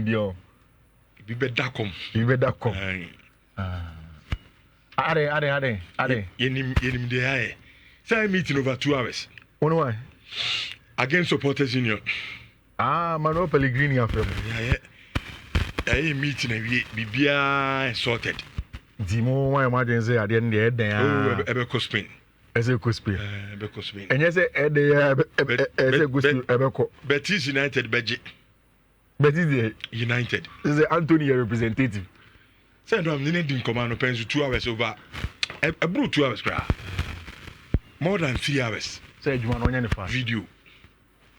Dio. Be bedakom. Ade. Yenim de aye. Say meeting over 2 hours. Why? Against supporters union. Mano Pellegrini after. Yeah, meeting and bibia sorted. Dimo, my emergency at the end of the day. Oh, Ebeko Spain. As a Spain. Ebeko Spain. And yes, Ebeko. Betis United budget. Betis United. This is Anthony representative. Say no, I'm needing command open 2 hours over. A blue 2 hours cry. More than 3 hours. Say you want on video.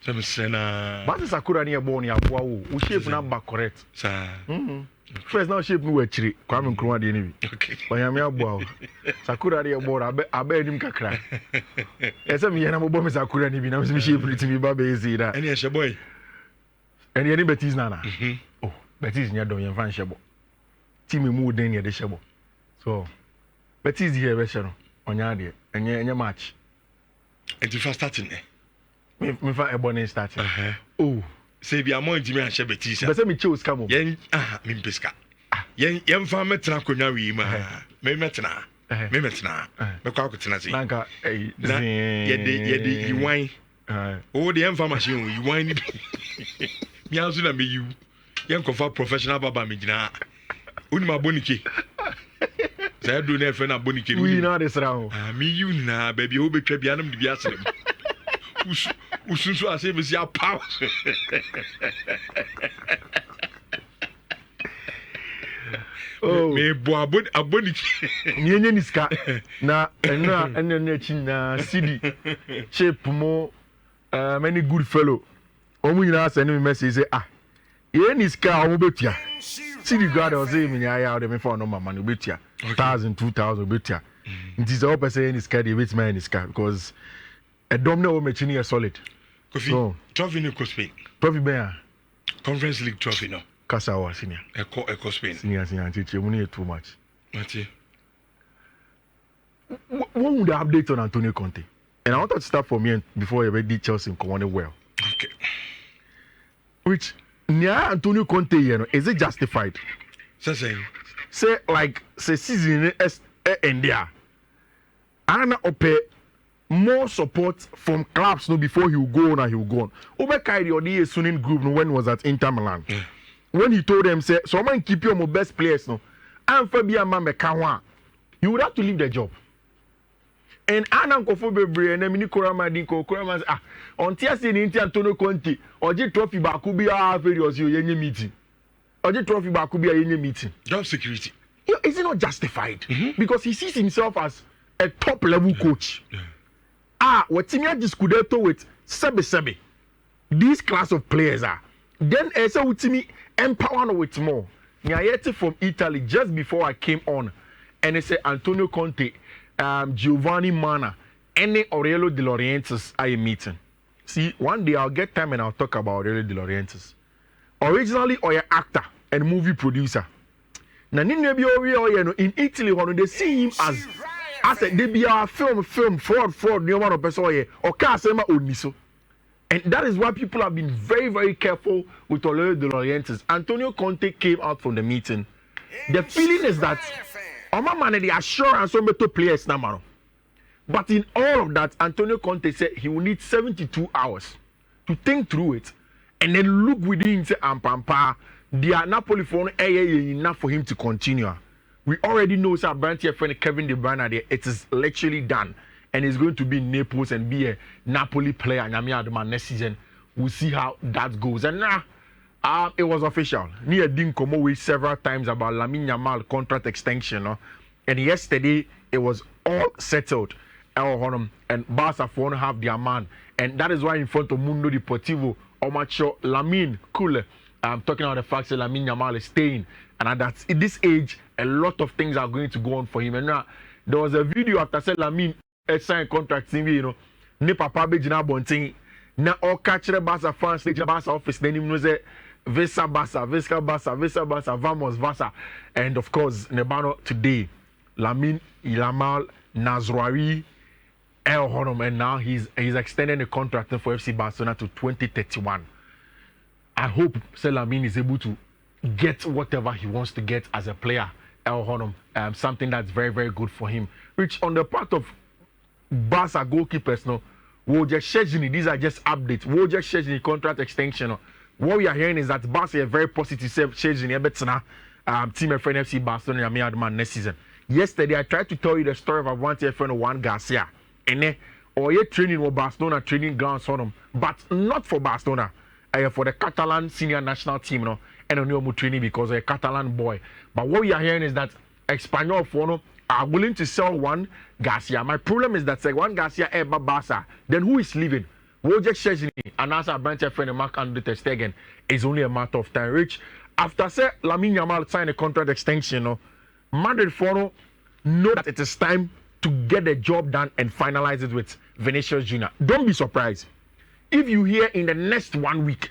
Some sena. But the Sakura near Boni Abuao, who shape number correct. Sir. First now shape no actually. Come and crow the enemy. Okay. But I'm your boy. Sakura near Bora, I bet him kakra. Yes, I'm here. I'm a bomb Sakura Nibi. I'm shape to me, Baby. Is that? And yes, your boy. And any Betis Nana. Oh, Betis near Don Yan Shabo. Timmy mood then near the Shabo. So, Betis here, Veshano, on your day, and your match. And if I starting there. Me find a bonnet starting. Oh, say be a more Jimmy and Betis. But let me choose come on. Yen, Mimpiska. Yen farmer Traconia, me metna. Me metna. Me quacketnazi. Nanka, ye wine. Oh, the enfant machine, you wine. Me also na me you. Yen confer professional baba me jina. Unima boniki. Say do na friend na boniki. We know this round. Me you na baby who be trebianum di biasem. Usunsu ase me sia power. Oh, me bo aboniki. Nyenye niska na ena chi na CD shape mo many good fellow. Omu nyina send me message say ye niska omu betua. CD God was say me ya de me for no mama no betua. 1000 2000 betua. It is all person niska dey wait my niska because a domino o machine is solid. Kofi, trophy no Spain. Trophy be Conference League trophy no. Kasawa senior. Eco Spain. Senior teacher money too much. Mati. What would the update on Antonio Conte? And I want to start from here before you read Chelsea in Common well. Okay. Which near Antonio Conte, is it justified? Say season end there. Anna ope more support from clubs no before he will go on and he will go on. Obe Kairi Odi Sunin group no when he was at Inter Milan. When he told them say someone keep your best players no and Fabian Mamekawa, you would have to leave the job. And Anna Kofobebre and Emini Koramadinko Koramas on TSC in Antonio Conte or J Trophy Bakubi various you meeting. Or J Trophy Bakubi meeting. Job security. Is it not justified? Because he sees himself as a top level coach. What Timia Discudeto with Sebe. These class of players are. Then Esa Utimi empower with more. Nyayeti from Italy just before I came on. And they say Antonio Conte, Giovanni Mana, any Aurelio De Laurentiis are meeting. See, one day I'll get time and I'll talk about Aurelio De Laurentiis. Originally, or actor and movie producer. Now, in Italy, when they see him as they be a film, fraud, no one of person or Kasema Oniso. And that is why people have been very, very careful with Aurelio De Laurentiis. Antonio Conte came out from the meeting. The feeling is that the assurance on better players now. But in all of that, Antonio Conte said he will need 72 hours to think through it and then look within say Ampampa. The Napoli phone enough for him to continue. We already know our brand here friend Kevin De Bruyne there. It is literally done. And he's going to be in Naples and be a Napoli player and next season. We'll see how that goes. And it was official. Nia didn't come away several times about Lamine Yamal contract extension. No? And yesterday it was all settled. And Barca want to have their man. And that is why in front of Mundo Deportivo, Omacho Lamine Kule, I'm talking about the fact that Lamine Yamal is staying. And at this age, a lot of things are going to go on for him. And now, there was a video after saying Lamine signed contract, ne papa be jina bonting, na all catch the Barca fans, the Barca office, then him know say, Vesa Barca, vamos Barca. And of course, Nebano today, Lamine Yamal Nazraoui, El Honom, and now he's extending the contract for FC Barcelona to 2031. I hope Lamine is able to get whatever he wants to get as a player. Something that's very, very good for him. Which on the part of Barca goalkeepers, no, we'll just scheduling. These are just updates. We'll just scheduling contract extension. No. What we are hearing is that Barca is very positive scheduling. Team FIIFI FC Barcelona man next season. Yesterday, I tried to tell you the story of Avante friend Juan Garcia. And or ye training with Barcelona training grounds on them, but not for Barcelona. For the Catalan senior national team, no, and only training because a Catalan boy. But what we are hearing is that Espanyol for are willing to sell Juan Garcia. My problem is that Juan Garcia ever Barca. Then who is leaving? We'll just scheduling. And as a branch friend Marc-Andre ter Stegen is only a matter of time. Rich, after say Lamine Yamal signed a contract extension, no, Madrid for know that it is time to get the job done and finalize it with Vinicius Junior. Don't be surprised if you hear in the next 1 week,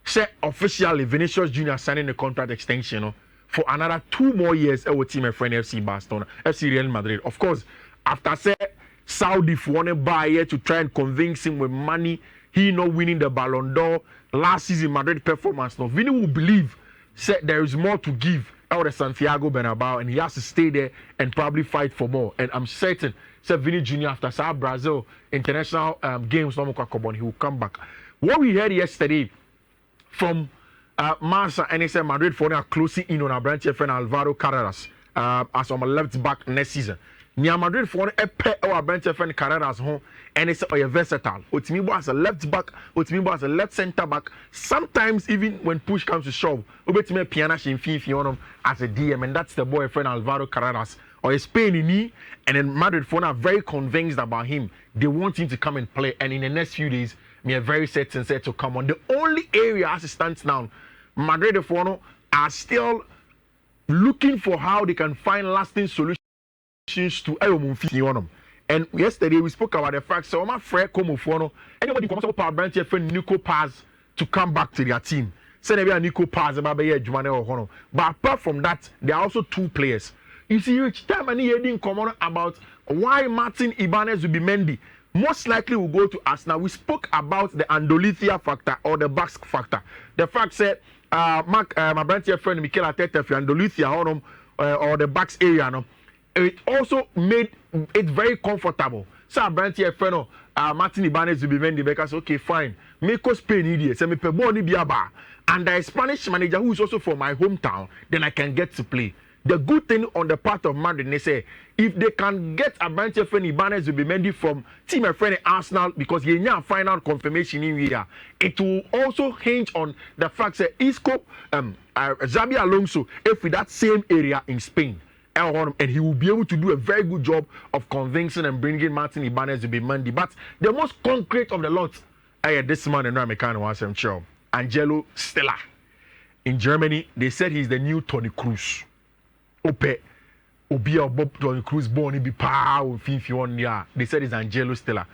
say officially Vinicius Junior signing a contract extension for another 2 more years with team friend FC Barcelona, FC Real Madrid. Of course, after say Saudi want to buy here to try and convince him with money, he not winning the Ballon d'Or last season Madrid performance. No, Vini will believe say there is more to give out of Santiago Bernabeu, and he has to stay there and probably fight for more. And I'm certain, say Vini Jr. after South Brazil international games, he will come back. What we heard yesterday from Marsa and he said Madrid for now closing in on our branch friend Alvaro Carreras as on a left back next season. Nia Madrid for a pair our bench friend Carreras home and it's versatile. Otimibo as a left back, Otimibo as a left centre back. Sometimes even when push comes to shove, Obetime Piana FIIFI on him as a DM, and that's the boyfriend Alvaro Carreras or Spain in me. And then Madrid for are very convinced about him. They want him to come and play, and in the next few days, me are very certain set to come on. The only area as it stands now, Madrid for are still looking for how they can find lasting solutions to Ayomumfi. And yesterday we spoke about the fact so my friend Komofono, anybody comes up our branch friend Nico Paz to come back to their team. Say maybe Nico Paz about Jumane or Hono. But apart from that, there are also 2 players. You see, each time any heading come on about why Martin Ibanez will be Mendy. Most likely will go to us. Now we spoke about the Andolithia factor or the Basque factor. The fact said my branch friend Mikel Arteta for Andolithia or the Basque area no. It also made it very comfortable. So I brand here friend Martin Ibanez will be Mendy because okay fine. Make us pay idiot. Say me pe boni biaba. And the Spanish manager who is also from my hometown, then I can get to play. The good thing on the part of Madrid, they say if they can get a branch friend Ibanez will be Mendy from team friend Arsenal because he have final confirmation in here. It will also hinge on the fact that Isco, Xabi Alonso, if with that same area in Spain. And he will be able to do a very good job of convincing and bringing Martin Ibanez to be Mendy. But the most concrete of the lot, this man and I can't watch him show. Angelo Stella. In Germany, they said he's the new Toni Kroos. Ope, Obia Bob Toni Kroos born be power if you want. They said it's Angelo Stella.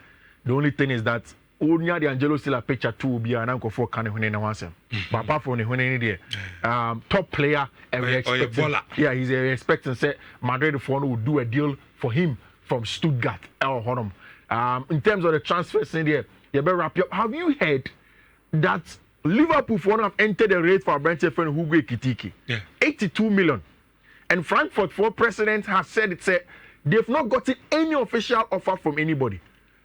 The only thing is that only the Angelo Stella picture 2 will be an uncle for Kane when they want him. But apart from when there, top player and we expecting, he's expecting say Madrid will do a deal for him from Stuttgart. In terms of the transfers in there, you better wrap up. Have you heard that Liverpool have entered the rate for a branch friend Hugo Ekitike? 82 million. And Frankfurt for president has said they've not gotten any official offer from anybody.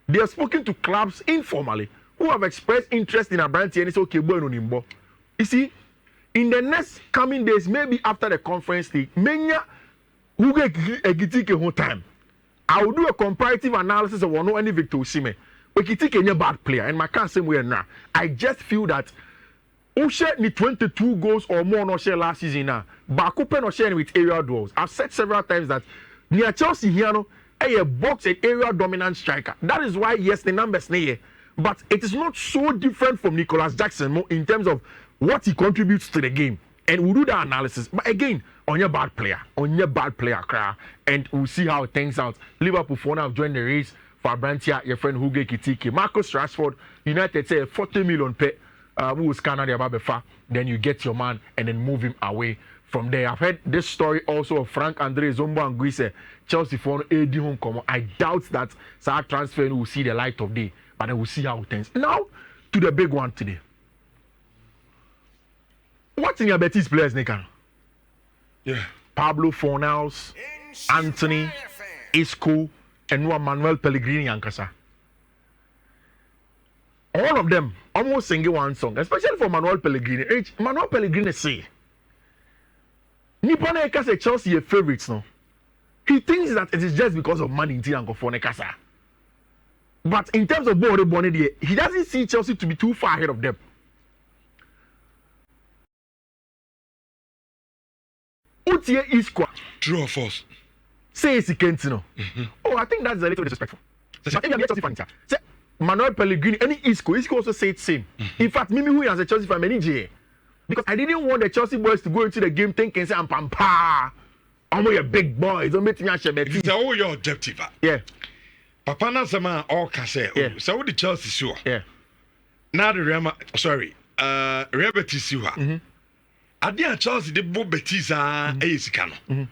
They have spoken to clubs informally who have expressed interest in a branch and it's okay, boy, no. You see, in the next coming days, maybe after the conference league, Menya Hugo Ekitike whole time. I will do a comparative analysis of one any Victor Osimhen. Ekitike is a bad player, and my can't say we're not. I just feel that Oshe need 22 goals or more no share last season now. But Bakupe no share with aerial duels. I've said several times that near Chelsea here no a box and area dominant striker. That is why yes the numbers here. But it is not so different from Nicholas Jackson in terms of what he contributes to the game. And we'll do the analysis. But again, on your bad player, and we'll see how it turns out. Liverpool for now have joined the race for Abrantia, your friend Hugo Ekitike. Marcus Rashford, United say 40 million pay. Who will scan the Ababefa, then you get your man and then move him away from there. I've heard this story also of Frank Andre Zombo and Guise, Chelsea for AD home come. I doubt that Sa transfer will see the light of day, but then we'll see how it ends. Now to the big one today. What's in your Betis players, Nikan? Yeah. Pablo Fornals, Anthony, Isco, and Manuel Pellegrini Ankasa. All of them almost singing one song, especially for Manuel Pellegrini. Manuel Pellegrini say, Nippon Ekasa Chelsea are favorites now. He thinks that it is just because of money in Tiango for Nekasa. But in terms of ball, he doesn't see Chelsea to be too far ahead of them. Utie Isco. True or false? Say it's Kentino. Oh, I think that's a little disrespectful. But if you're a Chelsea fan, say Manuel Pellegrini, any Isco also say it same. In fact, Mimi who is a Chelsea fan, many because I didn't want the Chelsea boys to go into the game thinking say I'm pampa. I'm a big boys. Don't make me a shabby. It's all your objective. Yeah. Papa na sama all kase. Yeah. So what the Chelsea sure. Yeah. Now the Real Betis sure. Adia Chelsea de bo Betis e sika no.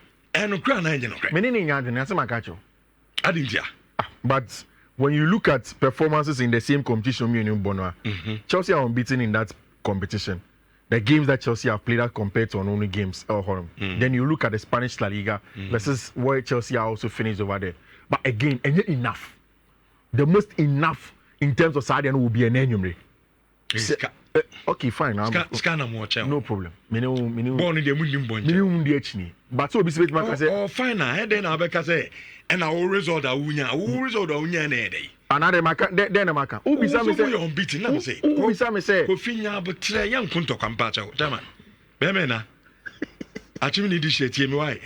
No kra na enje no kra. Many nyanjo na sama kacho. Adindia. But when you look at performances in the same competition you know Chelsea are unbeaten in that competition. The games that Chelsea have played are compared to only games. Then you look at the Spanish La Liga versus where Chelsea are also finished over there. But again, and yet enough. The most enough in terms of Sadian will be an enemy. Okay, fine. No problem. But so be fine. Then I be say and I will result a wunya. Another maka then a maka. Who be some say unbeaten? Let me say. Who be some say Kofinya but try young Conte campacha. Dama. Bemena. Achimi ni dish tie me why.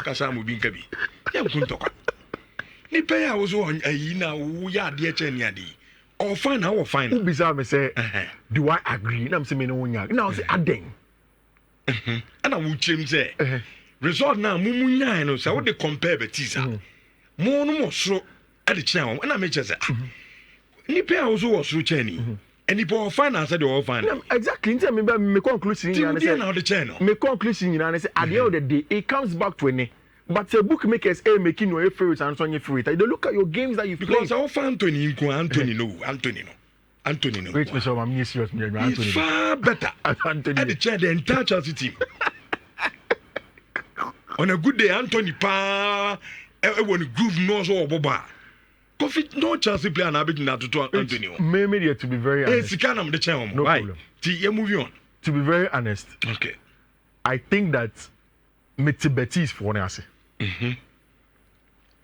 Kasa mu bi nkabi. Young Conte. Ni pay I was on a na wo ya de che ni ade. Or fine, how fine. Who be some say do I agree? Na say me no wunya. Now say aden. And I will chim say. Result now mumu nyan no say what they compare Betis. Mo no mo so at the channel and I make say nipa also was through chani and nipa finance the all finance exactly me conclusion and say now the channel me conclusion and say at the end of the day it comes back to any but the bookmakers are making no favorite and so on your favorite they look at your games that you play because all fan Anthony no wait me so I'm serious me Anthony far better Anthony at the chair the entire Chelsea team on a good day Anthony pa when groove knows all boba Coffee no Chelsea player na beginning to Antonio. Maybe to be very honest. It's kind of the channel. No problem. You're moving on. To be very honest. Okay. I think that Betis for one say.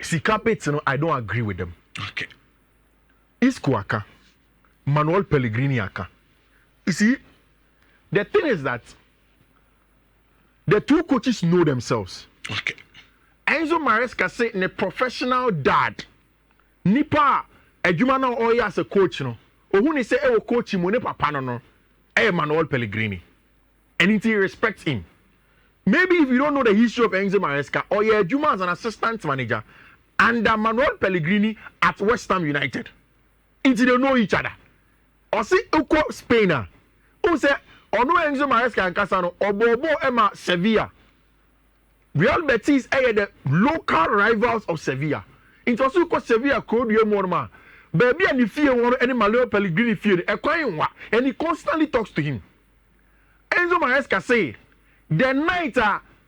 Sikapets, I don't agree with them. Okay. Isco aka, Manuel Pellegrini aka. You see, the thing is that the two coaches know themselves. Okay. Enzo Maresca say a professional dad. Nipa adwuma na oya as a coach no ohu ni say e coach mu ne papa no Manuel Pellegrini and he respects him. Maybe if you don't know the history of Enzo Maresca or your adwuma as an assistant manager under Manuel Pellegrini at West Ham United they know each other or see uko Spain who say ono Enzo Maresca and Casano obobo ema Sevilla Real Betis are the local rivals of Sevilla. It also called Sevilla code you more man. Baby and if you want any Manuel Pellegrini feel and he constantly talks to him. Enzo Maresca say the night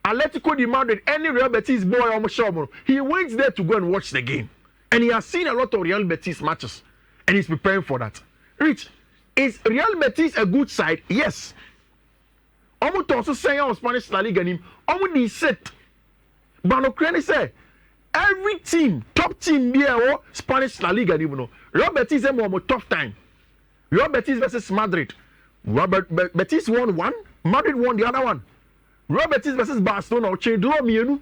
Atletico de Madrid any Real Betis boy almost sure he went there to go and watch the game. And he has seen a lot of Real Betis matches and he's preparing for that. Rich, is Real Betis a good side? Yes. Almost also saying on Spanish La Liga him almost he said but Ukraine say every team, top team here, Spanish La Liga, you know. Real Betis is more tough time. Real Betis versus Madrid. Betis won one, Madrid won the other one. Real Betis versus Barcelona, Real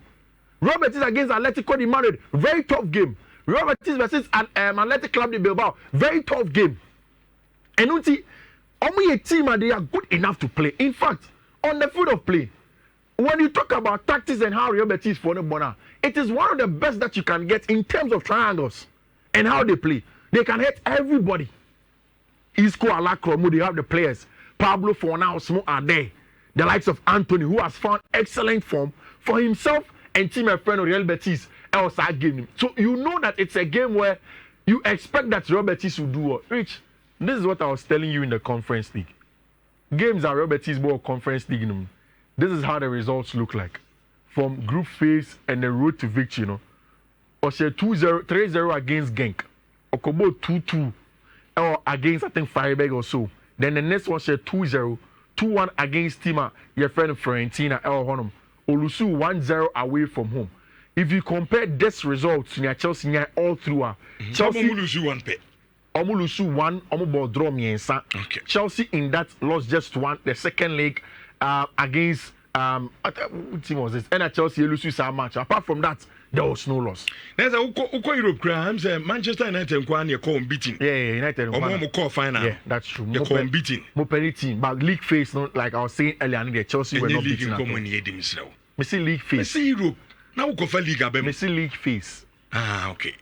Betis against Atletico de Madrid, very tough game. Real Betis versus Athletic Club de Bilbao, very tough game. And only a team and they are good enough to play. In fact, on the field of play, when you talk about tactics and how Real Betis for the Bona, it is one of the best that you can get in terms of triangles and how they play. They can hit everybody. Isco, Alacromo, they have the players. Pablo Fornals are there. The likes of Anthony, who has found excellent form for himself and team and friend of Real Betis. Else I give him. So you know that it's a game where you expect that Real Betis will do what? Rich, this is what I was telling you in the conference league. games are Real Betis Ball Conference League. This is how the results look like from group phase and the road to victory. Oshe 2-0, 3-0 against Genk. Okobo 2-2 or against I think Freiburg or so. Then the next one share 2-0, 2-1 against Tima, your friend Fiorentina El Honum. Olusu 1-0 away from home. If you compare this results to Chelsea all through, Chelsea Omulusu 1 pay. Omulusu 1, Omubo draw miensa. Okay. Chelsea in that lost just one. The second leg against what team was this? And Chelsea Olusu sa match. Apart from that, there was no loss. There's a Uko Europe crime. Manchester United and you call beating. Yeah, United. Or call final. Yeah, that's true. You call beating. More team, but league phase, like I was saying earlier, the Chelsea were not beating. Me see league phase. Me see Europe. Now we go for league abem. Me see league phase. Okay.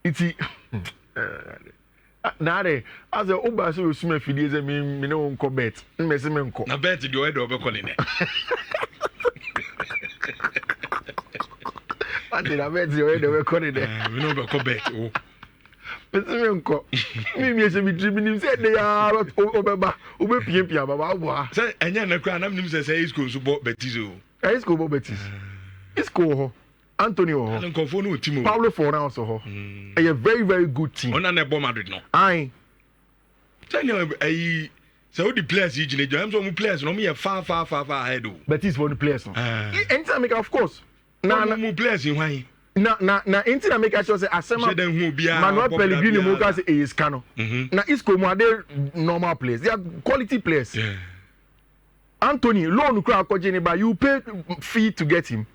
It's now as a Oba so sume fidie ze me no nko bet. Me se me nko. Na bet the way do be calling it. What did I bet the way do we call it? We no be call bet. Oh. Me se me nko. Me se me dream ni say dey obeba obepia baba aboa. Say enya na kra na nim say Isco so bo Betis o. Isco bo Betis. Isco ho. Antonio ho. Nkofo no team o. Paulo Fora also ho. A very very good team. Ona na bo Madrid no. Aye. Say so the players you jine jo am so players no me far ahead o. Betis for the players no. Anytime make of course. Na players in why? Na anytime make sure say asema Manuel Pellegrini mo ka say is Cano. Na Isco mo ade normal players. They are quality players. Yeah. Anthony loan kura akojini ba you pay fee to get him.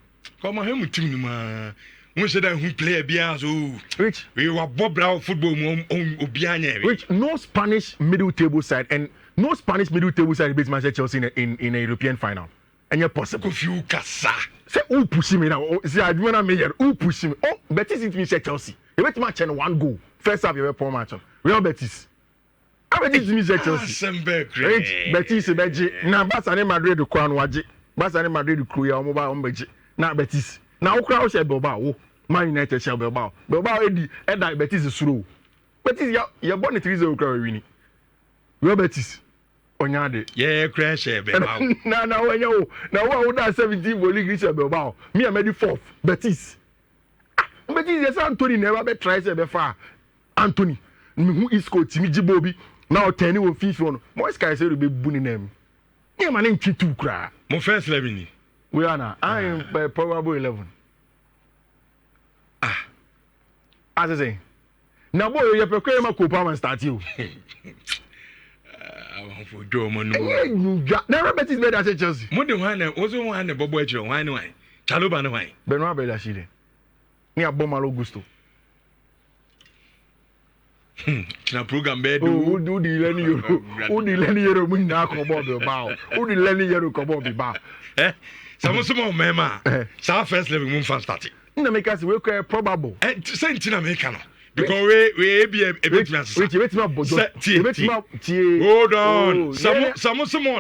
Come on, him team ma. We say that who play bia so. Which we were Bob Brown football obianya. Which no Spanish middle table side and no Spanish middle table side beats Manchester Chelsea in a European final. And you're possible. If you kasa. Say who push me now? See I do not mean who push me. Oh, Betis it means Chelsea. You wait match and one goal. First half you were poor match. Real Betis. Betis means Chelsea. Betis beji. Na Barca ne Madrid ko anu waje. Barca ne Madrid ko ya omo ba ombeji. Na Betis. Na okra o she Bilbao. Man United shall Bilbao. Bilbao edi Betis is slow. Betis ya born 3-0 okra wini. Real Betis. Onyade. Yeah, crash Bilbao. Na when you na who that 17 goal league reach Bilbao. Me am the 4th. Betis. Betis yes Anthony never be try say be far. Anthony. Me who Isco Timi Jibobi. Now 10 will FIIFI on. Mo sky say be buni name. Yeah man in 2 kra. Mo first 11. We are now. I am probably 11. As I say. Now boy you prepare my Copa man start you. For do mo no. Never Betis better as Chelsea. Mo de wan na ozo wan na bobo echiro wan ni wan. Chaloba na wan. Benoit Bellachile. Ni abomalo gusto. Na program be do. Who di leni euro. Who di leni euro mu na ko bo Bilbao. Who di leni euro ko bo Bilbao. Samo mema. Sa first level mu fan start. Na make us we probable. Say ntina make no. Because we be a bit chance. Wait my bojo. Hold on. Some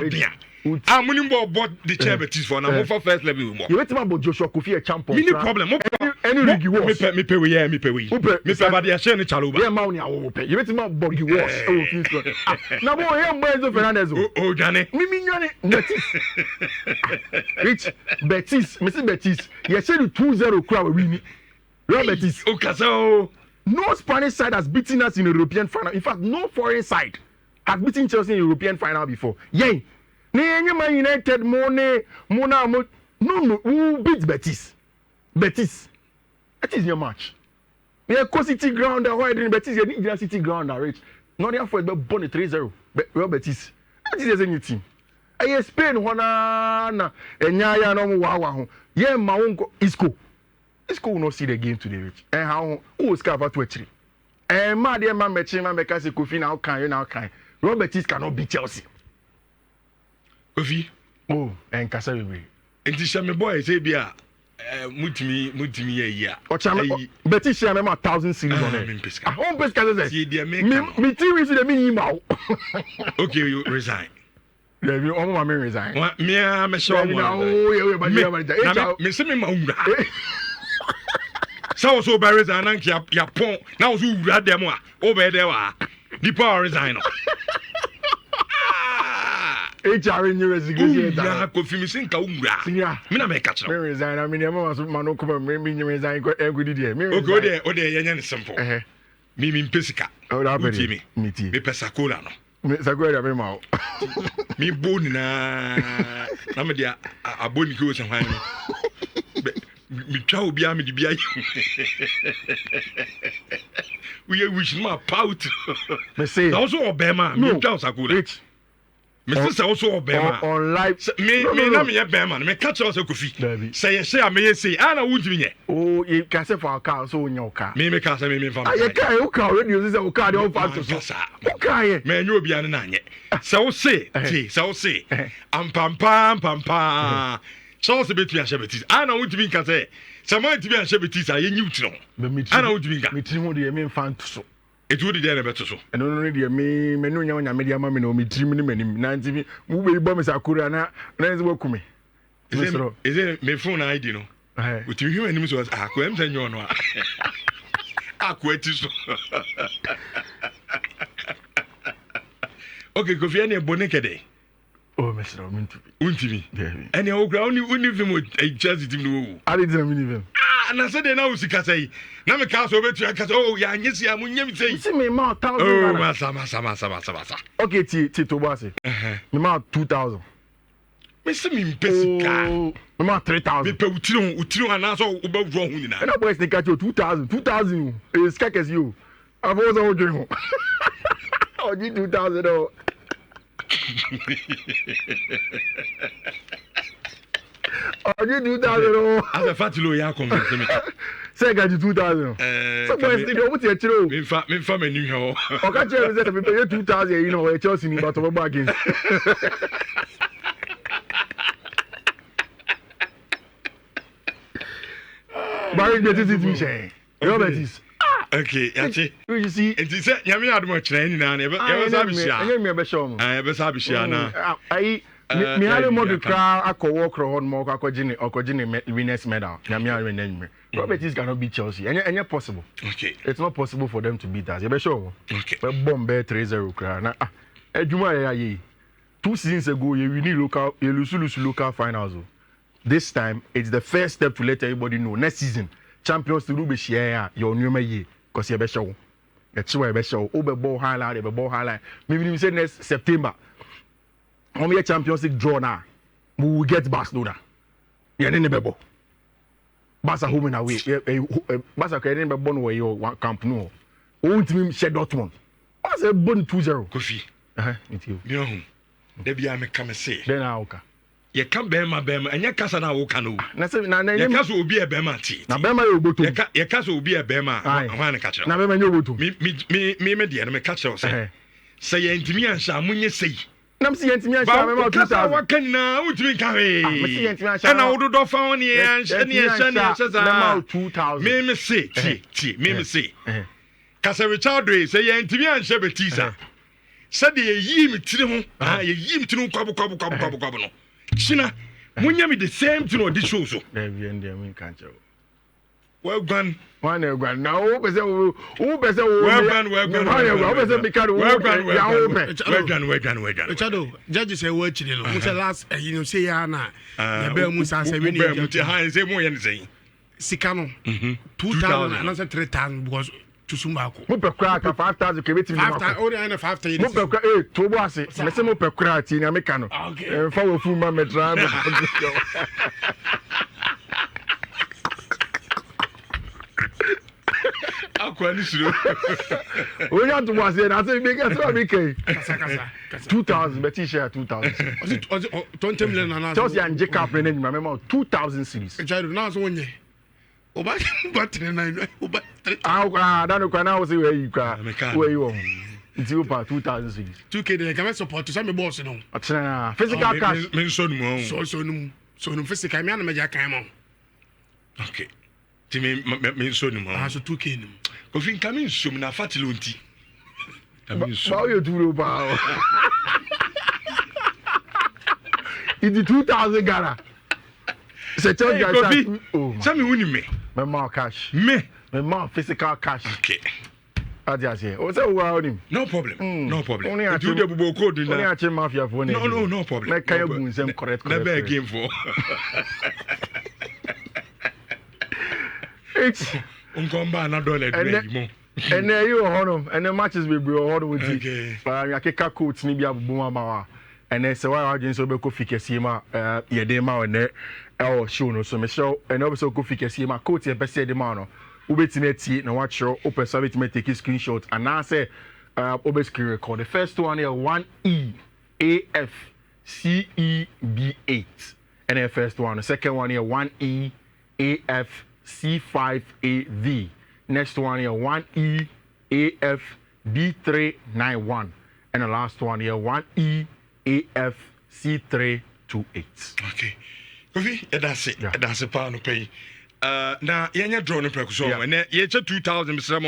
dia. Amuni bo the chair Betis for na mo for first level mo. You wait my bojo Joshua Kofi a champion. Mini problem. Any league was. Me pay me pay. Me pay ba dia share ni Chaloba. Yeah ma oni awo pay. You wait my bogi was. Na bo here Enzo Fernandez. Oh Jane. Mimi nyane Betis. Rich Betis, Mr. Betis. You say the 2-0 crowd win. Real Betis. Okaso. No Spanish side has beaten us in a European final. In fact, no foreign side has beaten Chelsea in a European final before. Yay! Man United, no, who beat Betis? Betis. That is your match. Yeah, City ground, why didn't Betis? You need City ground, rich. Not therefore, but born 3-0. Real Betis. Betis is a new team. I Spain, Hona, Nhyira, no wow. Yeah, my uncle Isco. Isco will not see the game today, Rich. And how who is covered to a tree? And my dear man, because Kofi now can. Betis cannot beat Chelsea. Kofi. Oh, and Kasabi. And this me boy say bia mutimi ya. Betis share me 1,000 series on it. Home Pesca say. Me team is the minimum. Okay, you resign. Yeah, you almost resign. Me am sure. Oh, yeah, me say me maunga. So by resign and ya pon. Now you read them o be there wa. The power resign. HR in your resignation. Yeah, Kofi mi sin ka umra. Yeah. Me na me catch Me resign. I mean, I'm a man who come me resign. Good idea. Okay, ode yenya ne simple. Me pesika. Oh, that be me. Me pesakola no. Me sakola me ma. Me boni na me dia aboni ko se hwan me twa obi a me di bia we wish ma pout me say also obema me twa sakola me say also obema on live me na me bema me catch us Kofi say ye say me say ana wunti me oh you can say for our car so on your car me can say me fam you can car radio say o car dey on factor so o car ye me nyo obi an na anye say o say am pam so se betu ya Betis ana wunti me can say sama nti bi an Betis a ye nyiwti no ana wunti me me tiri ho dey me fan to so etu di dey na beto so eno no dey me no nya nya me dey ama me no me tiri me manim na nti bi mu be bo me sakura na nzi wakumi is it me phone ID no uti hwe manim so ko em tanyo no akwa ti so okay Kofi ene bonekede oh mesro untimi ene ogura uni vim Chelsea team no ali dina mi vim na say dey na usika say na me ka so betu aka say oh ya nyesi am nyam say see me ma 1000 oh masa okay ti to boss me ma 2000 me see me pesika me ma 3000 me pe utiro ana so wo ba wro hu nyina na boys ni ka 2000 e skakes you avo so odwen ho o di 2000 o I did 2000. As a fatilo ya convince me. Say ga 2000. So boys dey what you chiro. Me fa me new ho. O ka chiro say me pay 2000 you know Chelsea ni but about against. Barry Betis is me. You Betis. Okay, yachi. You see, it is nyame admo kire ni na e be sabi sia. Enye me be show mo. E be sabi sia na. Me hale modu kra akọwọ kro hon mo akọjini winners medal. Nyame are name. Betis cannot beat Chelsea. Enye possible. Okay. It's not possible for them to beat us. You be sure. Okay. We bomb 3-0 kra na edwuma ya ye. 2 seasons ago you lose local finals. This time it's the first step to let everybody know next season champions to be share your new year because you be show. That's why you be show. Obe ball highlight. Maybe we say next September. How Champions League draw now? We will get Barcelona. Yeah, then the Barca home and away. Barca can be born where your camp no. Old team shed Dortmund. Barca born 2-0. Kofi. It's you. You know. There be am come say. Then okay. Ye ka bema enya kasa na wo ka no. Na say na ye kasa obi e bema ti. Na bema ye oboto. Ye kasa obi e bema hwan ka kire. Na bema ye oboto. Me de me ka kire say. Say ye ntimi anhya munye sei. Nam si yentimi anhya me ma 2000. Kasa wakan na utimi ka we. Me si yentimi anhya. Na wo do fa won ye anhya ne anhya za. Na ma 2000. Me say ti me say. Kasa Richard we say ye ntimi anhya Betis. Said ye yi mi tiri ho ye yi mi tiri kwabo no china munya mi the same thing on this show so there we end there we can't tell well gone one now who be say well gone Chado judge say we chiri no say last you know say ya na ya be mu say we need ha say mo ye ne say sika no 2000 and say 3000 because to Sumbako. Mo pekura ka 5000 ke betimi ma. 5000 only and 5000. Mo pekura to bo ase. Me say mo pekura ti na me ka no. Fa wo fu ma me try mo. Akwa ni suro. O ya to bo ase na say me get so me kai. Kasa. 2000 Betis share 2000. 20 million na. Just ya nje cap na nyima me ma 2000 series. Ejaro na so wonye. Oba battery na oba that no kwa na wo say where you kwa where you on nti opa 2000 series 2k dey come support so me boss no atena physical cash men so no so no physical me na me ja kan mo okay ti me so no so 2k no Kofi nkamin so na fatilo nti ba yo duro ba it 2000 Ghana c'est toi gars ça me wuni me more cash me more physical cash okay Adiase. O say wo him. No problem. No problem. Only If you dey bubo code Only na. a chin mafia for No problem. Make kaya gun correct. Never again for. It's Unkomba na dollar dwe mo. and there you honor and the matches we bro honor with you. Okay. Ya keka coach ni bia bubu ma and then say why agent so be ko fikesi ma ye dey ma on show no so me show and also go fikesi ma coach e be say dey ma no ubetime tie na wa show open so betime take screenshot and now say obe screen record. The first one here 1E AF CEB8 and the first one. The second one here 1E AF C5AV. Next one here 1E AF B391 and the last one here 1E AF C328. Okay. Kofi, that's it. That's a part of pay. Now, you're not drawing a precursor. And you're 2,000.